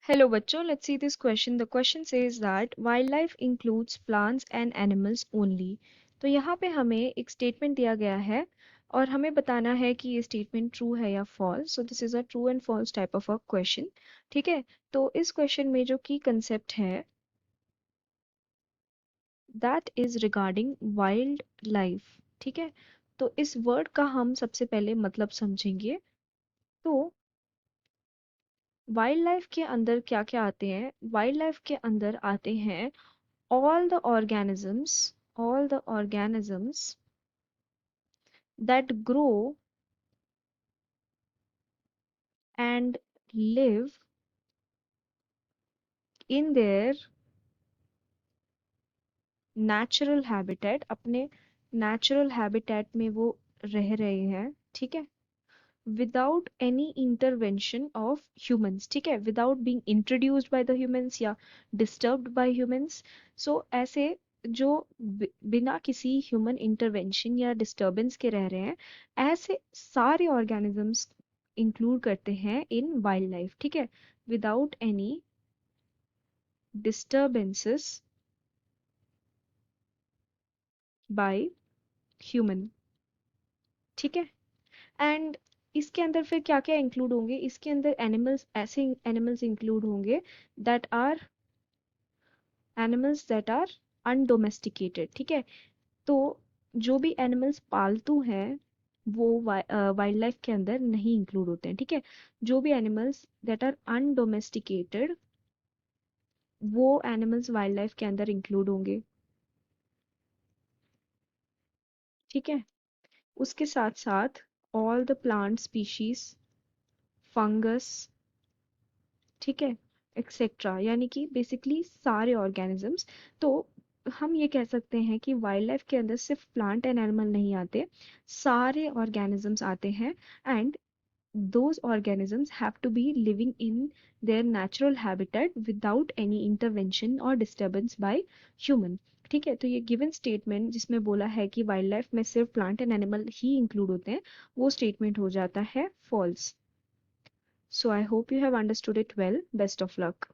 Hello बच्चों, let's see this question. The question says that wildlife includes plants and animals only. तो यहाँ पे हमें एक स्टेटमेंट दिया गया है और हमें बताना है कि ये स्टेटमेंट ट्रू है या false. So this is a true and false type of a question. ठीक है. तो इस क्वेश्चन में जो की कंसेप्ट है that is regarding wild life. ठीक है. तो इस वर्ड का हम सबसे पहले मतलब समझेंगे. तो वाइल्ड लाइफ के अंदर क्या क्या आते हैं? वाइल्ड लाइफ के अंदर आते हैं all the organisms all the organisms that grow and live in their natural habitat. अपने natural habitat में वो रह रहे हैं. ठीक है. without any intervention of humans. ठीक है. without being introduced by the humans या disturbed by humans. so ऐसे जो बिना किसी ह्यूमन इंटरवेंशन या डिस्टरबेंस के रह रहे हैं, ऐसे सारे ऑर्गेनिजम्स इंक्लूड करते हैं इन वाइल्ड लाइफ. ठीक है. Without any disturbances by human. ठीक है. एंड इसके अंदर फिर क्या क्या इंक्लूड होंगे? इसके अंदर एनिमल्स, ऐसे एनिमल्स इंक्लूड होंगे that are animals that are undomesticated. ठीक है. तो जो भी एनिमल्स पालतू हैं वो वाइल्ड लाइफ के अंदर नहीं इंक्लूड होते हैं. ठीक है. जो भी एनिमल्स दैट आर अनडोमेस्टिकेटेड वो एनिमल्स वाइल्ड लाइफ के अंदर इंक्लूड होंगे. ठीक है. उसके साथ साथ all the plant species, fungus, ठीक है, एक्सेट्रा, यानी कि बेसिकली सारे ऑर्गेनिजम्स. तो हम ये कह सकते हैं कि वाइल्ड लाइफ के अंदर सिर्फ प्लांट एंड एनिमल नहीं आते, सारे ऑर्गेनिजम्स आते हैं. And those organisms have to be living in their natural habitat without any intervention or disturbance by human. ठीक है. तो ये गिवन स्टेटमेंट जिसमें बोला है कि वाइल्ड लाइफ में सिर्फ plant and animal he include होते हैं, वो स्टेटमेंट हो जाता है false. So I hope you have understood it well. Best of luck.